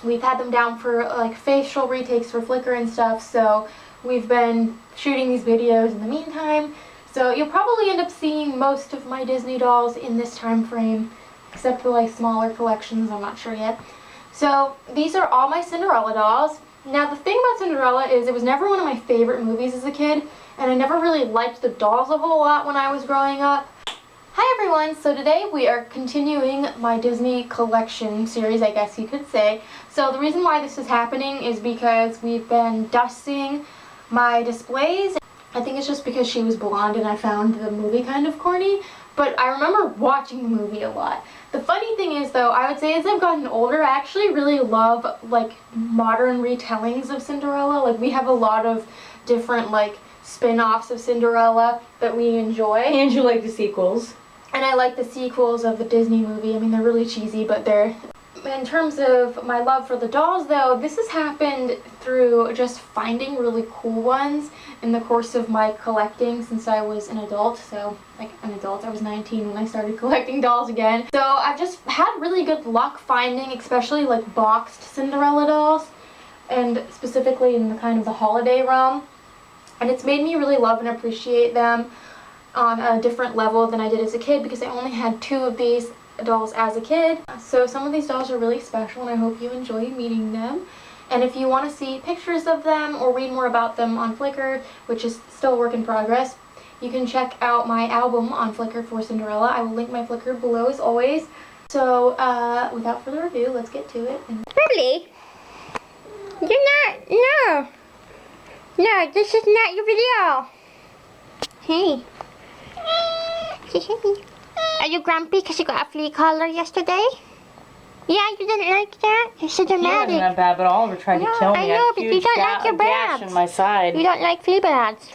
we've had them down for like facial retakes for Flickr and stuff, so we've been shooting these videos in the meantime. So you'll probably end up seeing most of my Disney dolls in this time frame, except for like smaller collections, I'm not sure yet. So these are all my Cinderella dolls. Now the thing about Cinderella is it was never one of my favorite movies as a kid, and I never really liked the dolls a whole lot when I was growing up. Hi everyone, so today we are continuing my Disney collection series, I guess you could say. So the reason why this is happening is because we've been dusting my displays. I think it's just because she was blonde and I found the movie kind of corny, but I remember watching the movie a lot. The funny thing is though, I would say as I've gotten older, I actually really love like modern retellings of Cinderella. Like we have a lot of different like spin-offs of Cinderella that we enjoy. And you like the sequels. And I like the sequels of the Disney movie. I mean, they're really cheesy, but they're... In terms of my love for the dolls, though, this has happened through just finding really cool ones in the course of my collecting since I was an adult. So, like an adult, I was 19 when I started collecting dolls again. So I've just had really good luck finding, especially like boxed Cinderella dolls, and specifically in the kind of the holiday realm. And it's made me really love and appreciate them on a different level than I did as a kid, because I only had 2 of these dolls as a kid. So some of these dolls are really special and I hope you enjoy meeting them. And if you want to see pictures of them or read more about them on Flickr, which is still a work in progress, you can check out my album on Flickr for Cinderella. I will link my Flickr below as always. So without further ado, let's get to it. Really? You're not, no. No, this is not your video. Hey. Are you grumpy because you got a flea collar yesterday? Yeah, you didn't like that? You're so dramatic. He wasn't that bad, but Oliver tried to kill me. I know, but you don't like your gash bads. in my side. You don't like flea bads.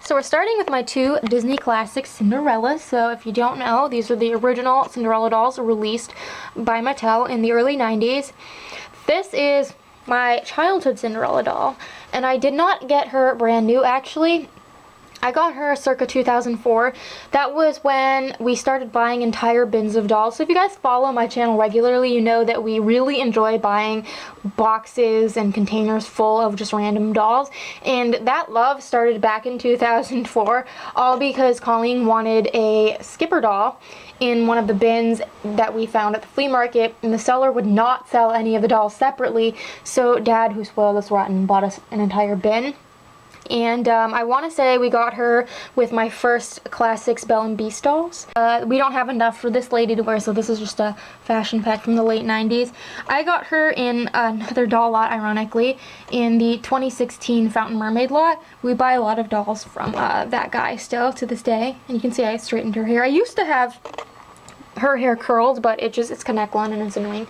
So we're starting with my 2 Disney classic Cinderella. So if you don't know, these are the original Cinderella dolls released by Mattel in the early 90s. This is my childhood Cinderella doll, and I did not get her brand new actually. I got her circa 2004. That was when we started buying entire bins of dolls. So if you guys follow my channel regularly, you know that we really enjoy buying boxes and containers full of just random dolls. And that love started back in 2004, all because Colleen wanted a Skipper doll in one of the bins that we found at the flea market, and the seller would not sell any of the dolls separately. So Dad, who spoiled us rotten, bought us an entire bin. And I want to say we got her with my first Classics Belle and Beast dolls. We don't have enough for this lady to wear, so this is just a fashion pack from the late 90s. I got her in another doll lot, ironically, in the 2016 Fountain Mermaid lot. We buy a lot of dolls from that guy still to this day. And you can see I straightened her hair. I used to have her hair curled, but it's Connectline and it's annoying.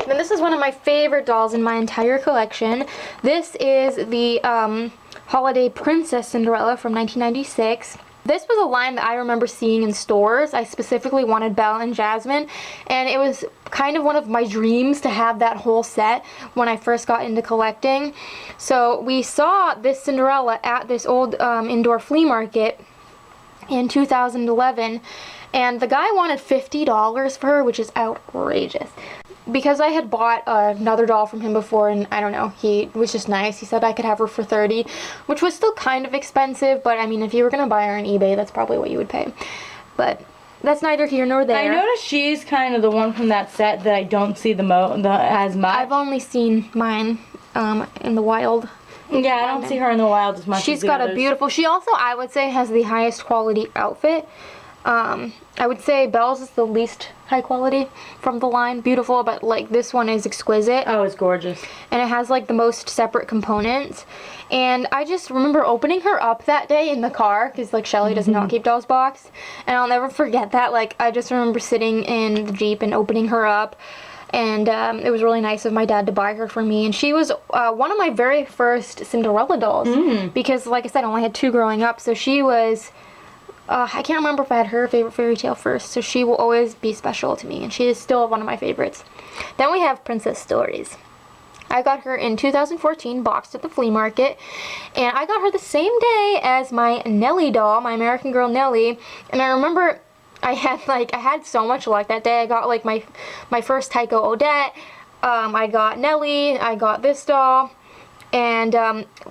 And this is one of my favorite dolls in my entire collection. This is the Holiday Princess Cinderella from 1996. This was a line that I remember seeing in stores. I specifically wanted Belle and Jasmine, and it was kind of one of my dreams to have that whole set when I first got into collecting. So we saw this Cinderella at this old indoor flea market in 2011, and the guy wanted $50 for her, which is outrageous. Because I had bought another doll from him before, and I don't know, he was just nice. He said I could have her for $30, which was still kind of expensive, but I mean, if you were going to buy her on eBay, that's probably what you would pay. But that's neither here nor there. I noticed she's kind of the one from that set that I don't see as much. I've only seen mine in the wild. Yeah, I don't see her in the wild as much. She's got a beautiful, she also, I would say, has the highest quality outfit. I would say Belle's is the least high quality from the line. Beautiful, but like this one is exquisite. Oh, it's gorgeous. And it has like the most separate components. And I just remember opening her up that day in the car, because like Shelly does not keep dolls boxed. And I'll never forget that. Like I just remember sitting in the Jeep and opening her up. And it was really nice of my dad to buy her for me. And she was one of my very first Cinderella dolls. Because like I said, I only had 2 growing up. So she was... I can't remember if I had her favorite fairy tale first, so she will always be special to me, and she is still one of my favorites. Then we have Princess Stories. I got her in 2014, boxed at the flea market, and I got her the same day as my Nellie doll, my American Girl Nellie, and I remember I had so much luck that day. I got like my first Tycho Odette, I got Nellie, I got this doll, and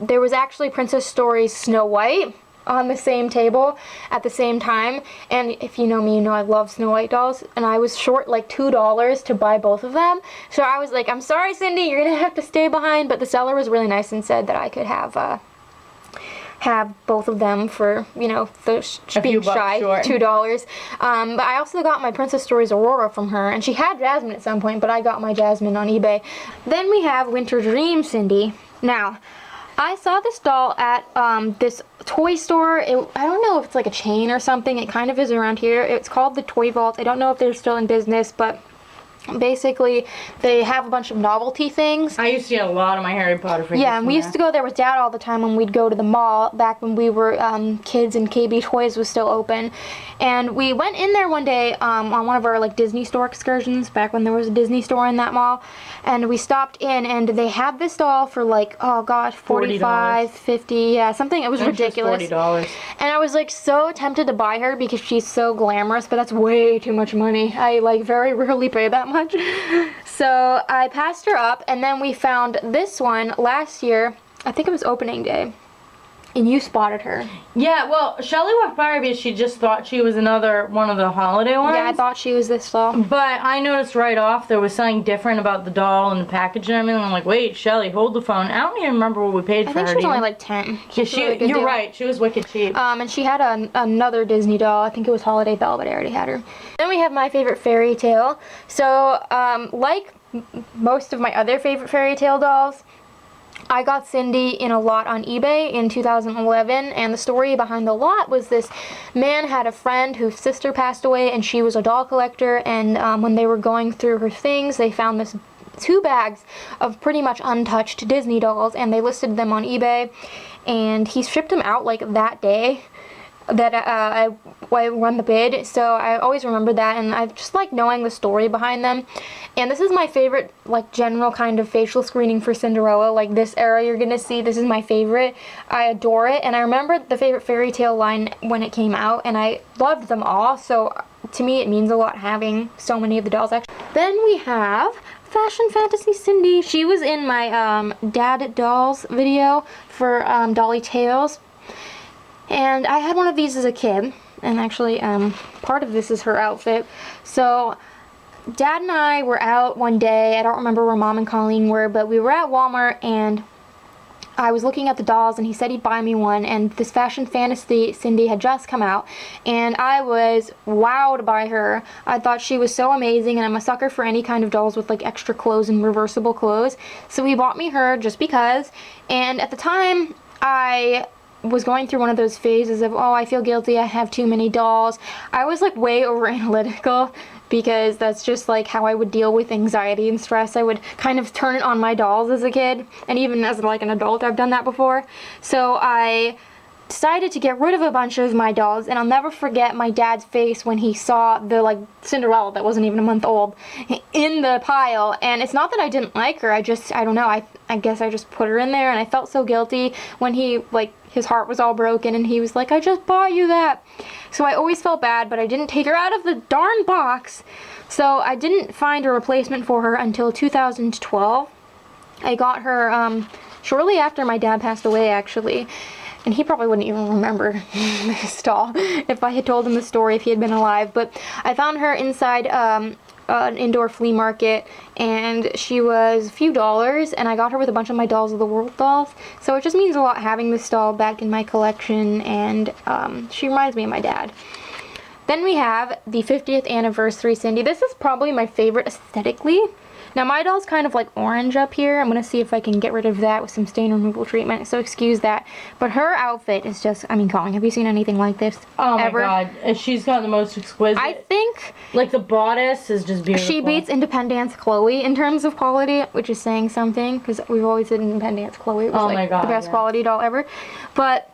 there was actually Princess Story's Snow White on the same table at the same time. And if you know me, you know I love Snow White dolls, and I was short like $2 to buy both of them. So I was like, I'm sorry, Cindy, you're gonna have to stay behind. But the seller was really nice and said that I could have both of them for, you know, being shy, $2. But I also got my Princess Stories Aurora from her, and she had Jasmine at some point, but I got my Jasmine on eBay. Then we have Winter Dream Cindy. Now, I saw this doll at this toy store. I don't know if it's like a chain or something. It kind of is around here. It's called the Toy Vault. I don't know if they're still in business, but basically they have a bunch of novelty things. I used to get a lot of my Harry Potter figures. Yeah, and we used to go there with Dad all the time when we'd go to the mall back when we were kids and KB Toys was still open. And we went in there one day on one of our like Disney store excursions back when there was a Disney store in that mall, and we stopped in and they had this doll for like, oh gosh, $45, $50, yeah, something. It was ridiculous. $40. And I was like so tempted to buy her because she's so glamorous, but that's way too much money. I like very rarely pay that much. So I passed her up, and then we found this one last year. I think it was opening day, and you spotted her. Yeah, well, Shelly walked by her because she just thought she was another one of the holiday ones. Yeah, I thought she was this doll. But I noticed right off there was something different about the doll and the package and everything. I'm like, wait, Shelly, hold the phone. I don't even remember what we paid for her. I think she was only like 10. Yeah, you're right. She was wicked cheap. And she had another Disney doll. I think it was Holiday Belle, but I already had her. Then we have my favorite fairy tale. So, like most of my other favorite fairy tale dolls, I got Cindy in a lot on eBay in 2011, and the story behind the lot was this man had a friend whose sister passed away, and she was a doll collector, and when they were going through her things, they found this 2 bags of pretty much untouched Disney dolls, and they listed them on eBay, and he shipped them out like that day that I won the bid. So I always remember that, and I just like knowing the story behind them. And this is my favorite like general kind of facial screening for Cinderella. Like this era you're gonna see, this is my favorite. I adore it, and I remember the favorite fairy tale line when it came out, and I loved them all, so to me it means a lot having so many of the dolls actually. Then we have Fashion Fantasy Cindy. She was in my Dad Dolls video for Dolly Tales. And I had one of these as a kid, and actually part of this is her outfit. So Dad and I were out one day. I don't remember where Mom and Colleen were, but we were at Walmart, and I was looking at the dolls, and he said he'd buy me one, and this Fashion Fantasy Cindy had just come out, and I was wowed by her. I thought she was so amazing, and I'm a sucker for any kind of dolls with like extra clothes and reversible clothes. So he bought me her just because, and at the time I was going through one of those phases of, oh, I feel guilty, I have too many dolls. I was like way over analytical because that's just like how I would deal with anxiety and stress. I would kind of turn it on my dolls as a kid, and even as like an adult I've done that before. So I decided to get rid of a bunch of my dolls, and I'll never forget my dad's face when he saw the like Cinderella that wasn't even a month old in the pile. And it's not that I didn't like her, I don't know, I guess I just put her in there, and I felt so guilty when he like his heart was all broken and he was like, I just bought you that. So I always felt bad, but I didn't take her out of the darn box. So I didn't find a replacement for her until 2012. I got her shortly after my dad passed away, actually. And he probably wouldn't even remember this doll if I had told him the story if he had been alive. But I found her inside an indoor flea market, and she was a few dollars, and I got her with a bunch of my Dolls of the World dolls. So it just means a lot having this doll back in my collection, and she reminds me of my dad. Then we have the 50th anniversary Cindy. This is probably my favorite aesthetically. Now my doll's kind of like orange up here. I'm going to see if I can get rid of that with some stain removal treatment, so excuse that. But her outfit is just, I mean, Colleen, have you seen anything like this? Oh ever? My god, she's got the most exquisite. I think like the bodice is just beautiful. she beats Independence Chloe in terms of quality, which is saying something, because we've always said Independence Chloe was like the best quality doll ever. But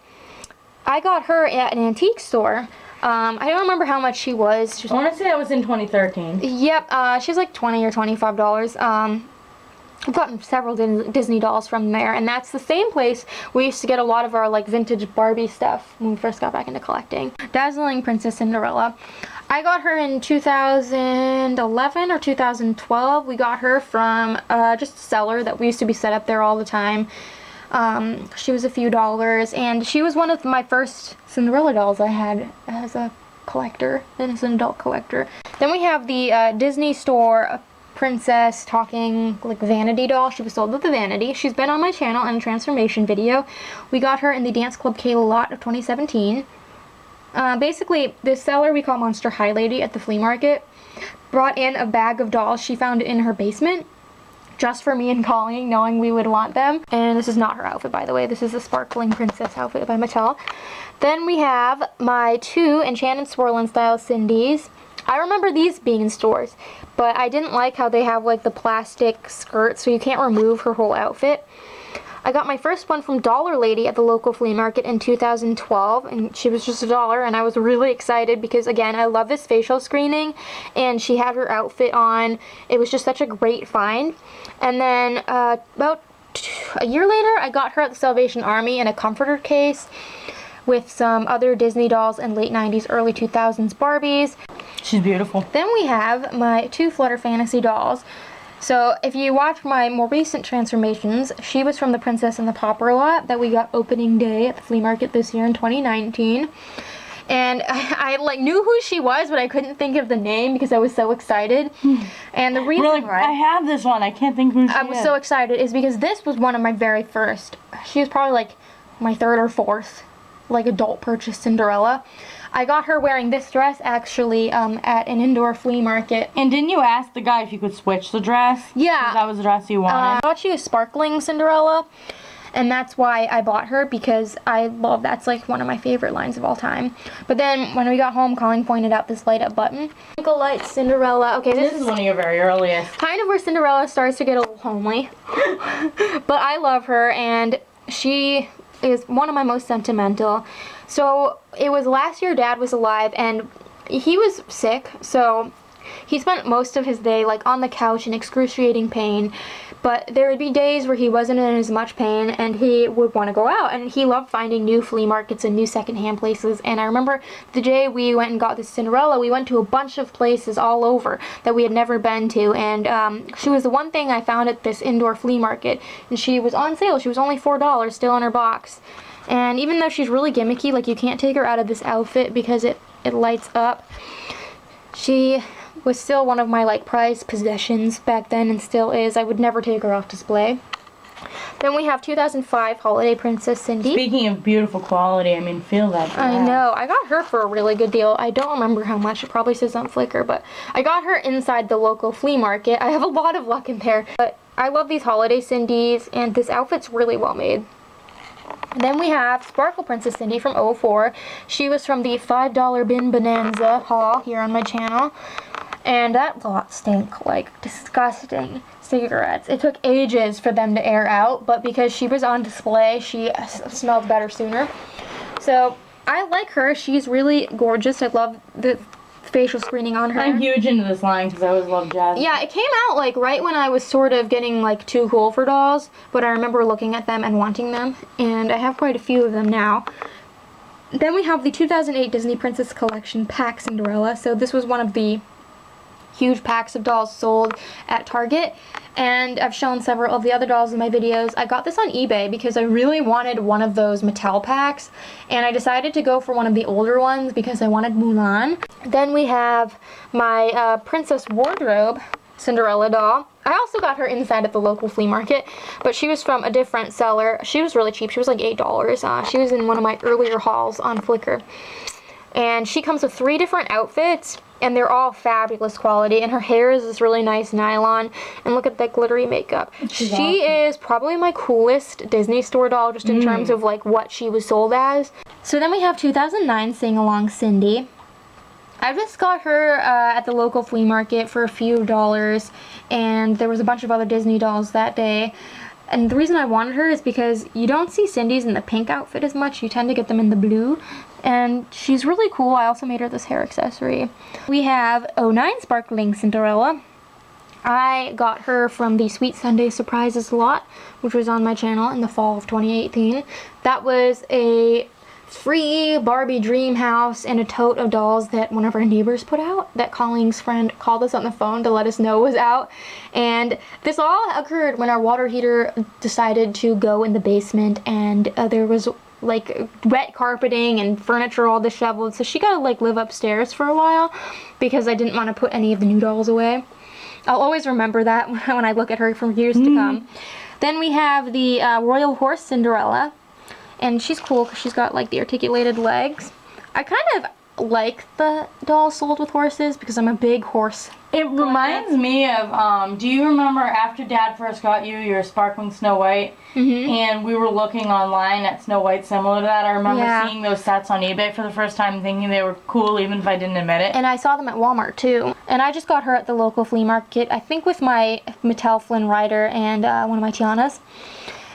I got her at an antique store. I don't remember how much she was. I want to say that was in 2013. Yep, she's like $20 or $25. I've gotten several Disney dolls from there, and that's the same place we used to get a lot of our like vintage Barbie stuff when we first got back into collecting. Dazzling Princess Cinderella. I got her in 2011 or 2012. We got her from just a seller that we used to be set up there all the time. She was a few dollars, and she was one of my first Cinderella dolls I had as a collector, and as an adult collector. Then we have the Disney Store princess talking like vanity doll. She was sold with the vanity. She's been on my channel in a transformation video. We got her in the Dance Club Kayla lot of 2017. Basically, this seller we call Monster High Lady at the flea market brought in a bag of dolls she found in her basement just for me and Colleen, knowing we would want them. And this is not her outfit, by the way. This is a sparkling princess outfit by Mattel. Then we have my two Enchanted Swirlin' style Cindy's. I remember these being in stores, but I didn't like how they have like the plastic skirt, so you can't remove her whole outfit. I got my first one from Dollar Lady at the local flea market in 2012, and she was just $1, and I was really excited because, again, I love this facial screening, and she had her outfit on. It was just such a great find. And then about a year later, I got her at the Salvation Army in a comforter case with some other Disney dolls and late 90s, early 2000s Barbies. She's beautiful. Then we have my two Flutter Fantasy dolls. So if you watch my more recent transformations, she was from the Princess and the Pauper lot that we got opening day at the flea market this year in 2019. And I like knew who she was, but I couldn't think of the name because I was so excited. And the reason Really, why I have this one. I can't think who she I was is. so excited is because this was one of my very first. She was probably like my third or fourth like adult purchase Cinderella. I got her wearing this dress actually at an indoor flea market. And didn't you ask the guy if you could switch the dress? Yeah. 'Cause that was the dress you wanted. I thought she was sparkling Cinderella, and that's why I bought her, because I love, that's like one of my favorite lines of all time. But then when we got home, Colleen pointed out this light up button. Twinkle Light Cinderella. Okay, This is one of your very earliest. kind of where Cinderella starts to get a little homely. But I love her, and she is one of my most sentimental. So it was last year Dad was alive, and he was sick, so he spent most of his day like on the couch in excruciating pain. But there would be days where he wasn't in as much pain and he would want to go out, and he loved finding new flea markets and new secondhand places. And I remember the day we went and got this Cinderella, we went to a bunch of places all over that we had never been to, and she was the one thing I found at this indoor flea market, and she was on sale. She was only $4 still in her box. And even though she's really gimmicky, like you can't take her out of this outfit because it lights up, she was still one of my like prized possessions back then, and still is. I would never take her off display. Then we have 2005 Holiday Princess Cindy. Speaking of beautiful quality, I mean, feel that. I know. I got her for a really good deal. I don't remember how much. It probably says on Flickr, but I got her inside the local flea market. I have a lot of luck in there. But I love these Holiday Cindy's, and this outfit's really well made. Then we have Sparkle Princess Cindy from 04. She was from the $5 Bin Bonanza haul here on my channel. And that lot stank like disgusting cigarettes. It took ages for them to air out, but because she was on display, she smelled better sooner. So I like her. She's really gorgeous. I love the facial screening on her. I'm huge into this line because I always love jazz. Yeah, it came out like right when I was sort of getting like too cool for dolls, but I remember looking at them and wanting them, and I have quite a few of them now. Then we have the 2008 Disney Princess Collection Pack Cinderella. So this was one of the huge packs of dolls sold at Target, and I've shown several of the other dolls in my videos. I got this on eBay because I really wanted one of those Mattel packs, and I decided to go for one of the older ones because I wanted Mulan. Then we have my Princess Wardrobe Cinderella doll. I also got her inside at the local flea market, but she was from a different seller. She was really cheap. She was like $8. She was in one of my earlier hauls on Flickr. And she comes with 3 different outfits, and they're all fabulous quality, and her hair is this really nice nylon, and look at that glittery makeup. She is probably my coolest Disney Store doll, just in terms of like what she was sold as. So then we have 2009 Sing Along Cindy. I just got her at the local flea market for a few dollars, and there was a bunch of other Disney dolls that day. And the reason I wanted her is because you don't see Cindy's in the pink outfit as much. You tend to get them in the blue. And she's really cool. I also made her this hair accessory. We have 09 Sparkling Cinderella. I got her from the Sweet Sunday Surprises lot, which was on my channel in the fall of 2018. That was a free Barbie dream house and a tote of dolls that one of our neighbors put out, that Colleen's friend called us on the phone to let us know was out. And this all occurred when our water heater decided to go in the basement, and there was like wet carpeting and furniture all disheveled, so she got to like live upstairs for a while because I didn't want to put any of the new dolls away. I'll always remember that when I look at her for years to come. Then we have the Royal Horse Cinderella, and she's cool because she's got like the articulated legs. I kind of like the dolls sold with horses because I'm a big horse. It reminds me of, do you remember after Dad first got you your sparkling Snow White? And we were looking online at Snow White similar to that. I remember seeing those sets on eBay for the first time, thinking they were cool even if I didn't admit it. And I saw them at Walmart too. And I just got her at the local flea market, I think with my Mattel Flynn Rider and one of my Tianas.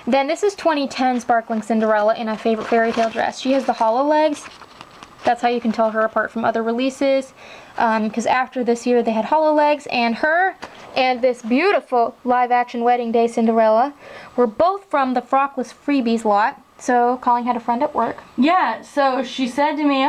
Then this is 2010 Sparkling Cinderella in a favorite fairy tale dress. She has the hollow legs. That's how you can tell her apart from other releases. Because after this year they had hollow legs, and her and this beautiful live action Wedding Day Cinderella were both from the Frockless Freebies lot. So Colleen had a friend at work. Yeah, so she said to me,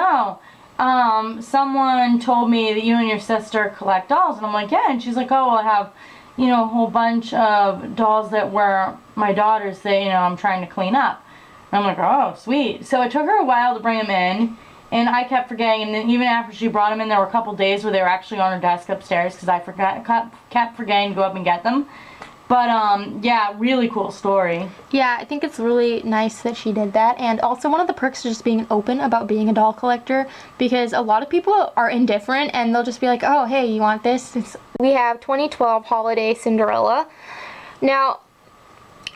someone told me that you and your sister collect dolls. And I'm like, yeah. And she's like, oh, well, I have, a whole bunch of dolls that were my daughter's that, I'm trying to clean up. And I'm like, oh, sweet. So it took her a while to bring them in. And I kept forgetting, and then even after she brought them in, there were a couple days where they were actually on her desk upstairs because I kept forgetting to go up and get them. But, yeah, really cool story. Yeah, I think it's really nice that she did that. And also one of the perks is just being open about being a doll collector, because a lot of people are indifferent and they'll just be like, oh, hey, you want this? We have 2012 Holiday Cinderella. Now,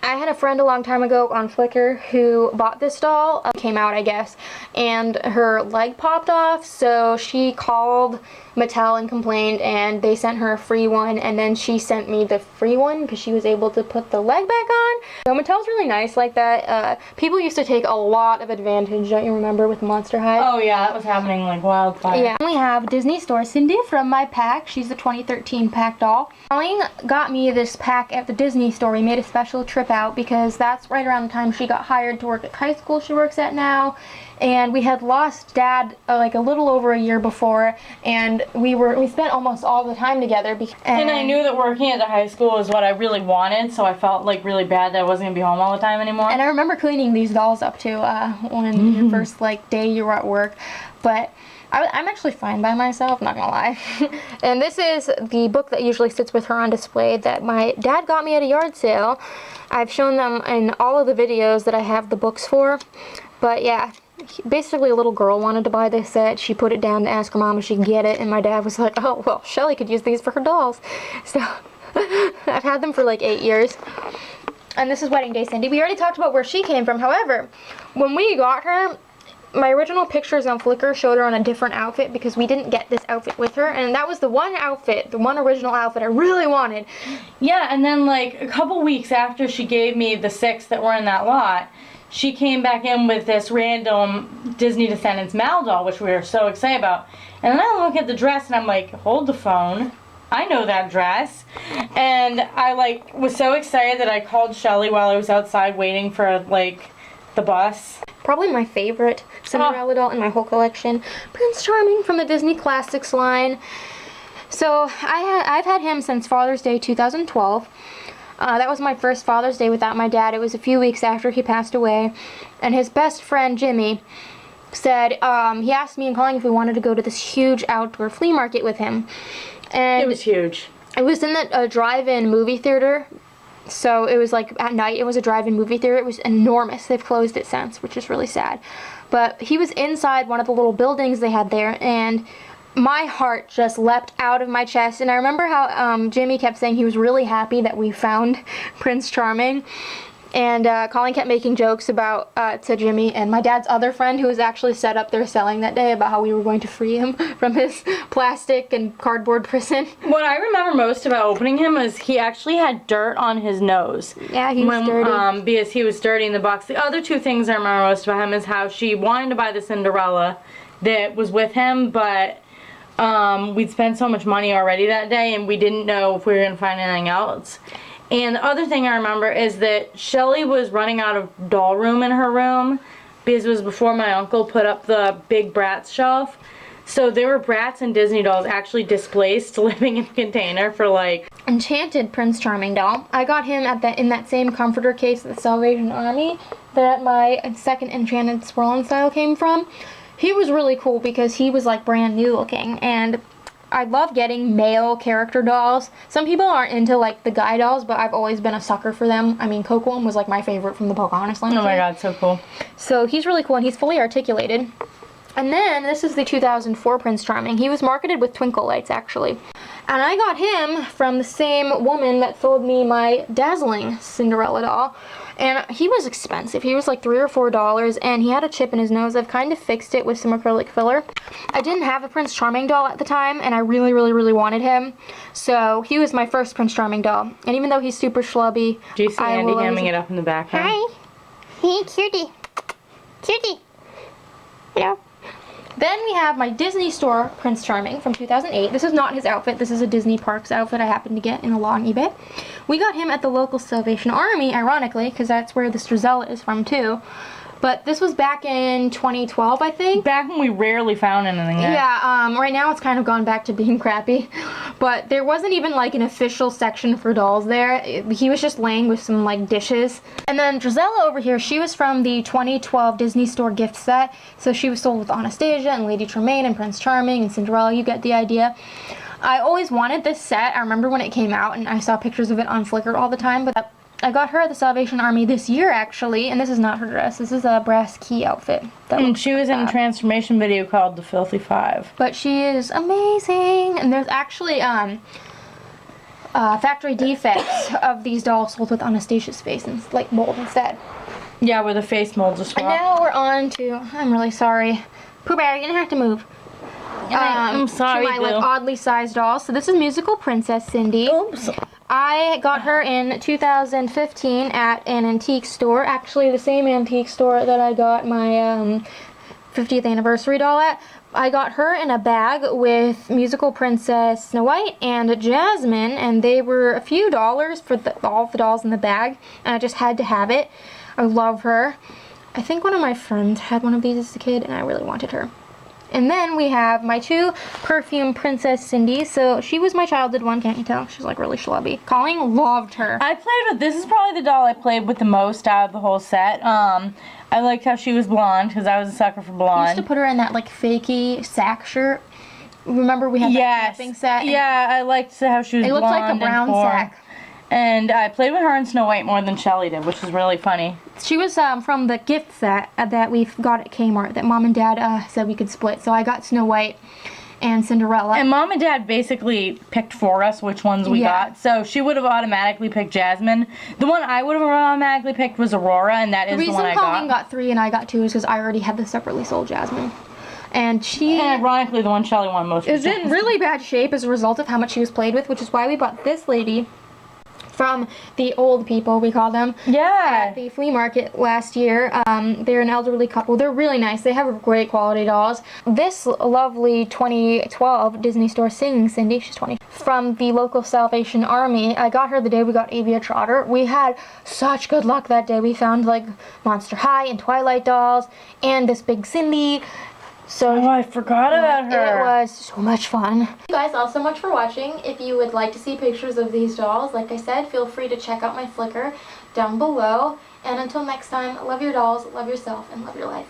I had a friend a long time ago on Flickr who bought this doll, came out I guess, and her leg popped off, so she called Mattel and complained, and they sent her a free one, and then she sent me the free one because she was able to put the leg back on. So Mattel's really nice like that. People used to take a lot of advantage, don't you remember, with Monster High? Oh yeah, that was happening like wildfire. Yeah. We have Disney Store Cindy from my pack. She's the 2013 pack doll. Colleen got me this pack at the Disney store. We made a special trip out because that's right around the time she got hired to work at the high school she works at now. And we had lost Dad like a little over a year before, and we spent almost all the time together. And I knew that working at the high school was what I really wanted, so I felt like really bad that I wasn't gonna be home all the time anymore. And I remember cleaning these dolls up too when your first day you were at work, but I'm actually fine by myself, not gonna lie. And this is the book that usually sits with her on display that my dad got me at a yard sale. I've shown them in all of the videos that I have the books for, but yeah. Basically, a little girl wanted to buy this set. She put it down to ask her mom if she could get it, and my dad was like, oh, well, Shelly could use these for her dolls. So, I've had them for like 8 years. And this is Wedding Day Cindy. We already talked about where she came from. However, when we got her, my original pictures on Flickr showed her on a different outfit because we didn't get this outfit with her, and that was the one outfit, the one original outfit I really wanted. Yeah, and then like a couple weeks after she gave me the 6 that were in that lot, she came back in with this random Disney Descendants Mal doll, which we were so excited about. And then I look at the dress and I'm like, hold the phone. I know that dress. And I was so excited that I called Shelly while I was outside waiting for the bus. Probably my favorite Cinderella doll in my whole collection. Prince Charming from the Disney Classics line. So I've had him since Father's Day 2012. That was my first Father's Day without my dad. It was a few weeks after he passed away. And his best friend, Jimmy, said, he asked me and Colleen if we wanted to go to this huge outdoor flea market with him. And it was huge. It was in the drive-in movie theater. So it was like at night, it was a drive-in movie theater. It was enormous. They've closed it since, which is really sad. But he was inside one of the little buildings they had there, and my heart just leapt out of my chest. And I remember how Jimmy kept saying he was really happy that we found Prince Charming. And Colleen kept making jokes about to Jimmy and my dad's other friend who was actually set up there selling that day about how we were going to free him from his plastic and cardboard prison. What I remember most about opening him is he actually had dirt on his nose. Yeah, he was dirty. Because he was dirty in the box. The other two things I remember most about him is how she wanted to buy the Cinderella that was with him, but we'd spent so much money already that day and we didn't know if we were going to find anything else. And the other thing I remember is that Shelly was running out of doll room in her room because it was before my uncle put up the big Bratz shelf. So there were Bratz and Disney dolls actually displaced living in a container for like... Enchanted Prince Charming doll. I got him in that same comforter case at the Salvation Army that my second Enchanted Swirl and Style came from. He was really cool because he was like brand new looking, and I love getting male character dolls. Some people aren't into like the guy dolls, but I've always been a sucker for them. I mean, Coquelin was like my favorite from the Pocahontas line. Oh my god, so cool. So he's really cool, and he's fully articulated. And then, this is the 2004 Prince Charming. He was marketed with twinkle lights, actually. And I got him from the same woman that sold me my dazzling Cinderella doll. And he was expensive. He was like $3 or $4, and he had a chip in his nose. I've kind of fixed it with some acrylic filler. I didn't have a Prince Charming doll at the time, and I really, really, really wanted him. So, he was my first Prince Charming doll. And even though he's super schlubby, Do you see Andy hamming it up in the background? Hi. Hey, cutie. Cutie. Hello. Then we have my Disney Store Prince Charming from 2008. This is not his outfit. This is a Disney Parks outfit I happened to get in a lot on eBay. We got him at the local Salvation Army, ironically, because that's where the Cinderella is from too. But this was back in 2012, I think. Back when we rarely found anything there. Yeah, right now it's kind of gone back to being crappy. But there wasn't even like an official section for dolls there. He was just laying with some like dishes. And then Drizella over here, she was from the 2012 Disney Store gift set. So she was sold with Anastasia and Lady Tremaine and Prince Charming and Cinderella. You get the idea. I always wanted this set. I remember when it came out and I saw pictures of it on Flickr all the time. But I got her at the Salvation Army this year, actually, and this is not her dress. This is a brass key outfit. And she was in a transformation video called The Filthy Five. But she is amazing, and there's actually factory defects of these dolls sold with Anastasia's face and like mold instead. Yeah, where the face molds are And swapped. now we're on to, I'm really sorry, Pooh Bear, you're gonna have to move. I'm sorry, to my Bill. like oddly sized dolls. So this is Musical Princess Cindy. Oops. I got her in 2015 at an antique store. Actually, the same antique store that I got my 50th anniversary doll at. I got her in a bag with Musical Princess Snow White and Jasmine, and they were a few dollars for all the dolls in the bag, and I just had to have it. I love her. I think one of my friends had one of these as a kid, and I really wanted her. And then we have my two Perfume Princess Cindy. So she was my childhood one, can't you tell? She's like really schlubby. Colleen loved her. I played with, this is probably the doll I played with the most out of the whole set. I liked how she was blonde, because I was a sucker for I blonde. used to put her in that like fakey sack shirt. Remember we had that camping set? Yeah, I liked how she was It blonde. looked like a brown and sack. And I played with her in Snow White more than Shelley did, which is really funny. She was from the gift set that we got at Kmart that Mom and Dad said we could split. So I got Snow White and Cinderella. And Mom and Dad basically picked for us which ones we got. So she would have automatically picked Jasmine. The one I would have automatically picked was Aurora, and that is the one I The reason Colleen got 3 and I got 2 is because I already had the separately sold Jasmine. And she And ironically, the one Shelley wanted most was is in really bad shape as a result of how much she was played with, which is why we bought this lady from the old people, we call them, Yeah. at the flea market last year. They're an elderly couple. They're really nice. They have great quality dolls. This lovely 2012 Disney Store Singing Cindy, she's 20, from the local Salvation Army. I got her the day we got Avia Trotter. We had such good luck that day. We found like Monster High and Twilight dolls and this big Cindy. So Oh, I forgot about her. it was so much fun. Thank you guys all so much for watching. If you would like to see pictures of these dolls, like I said, feel free to check out my Flickr down below. And until next time, love your dolls, love yourself, and love your life.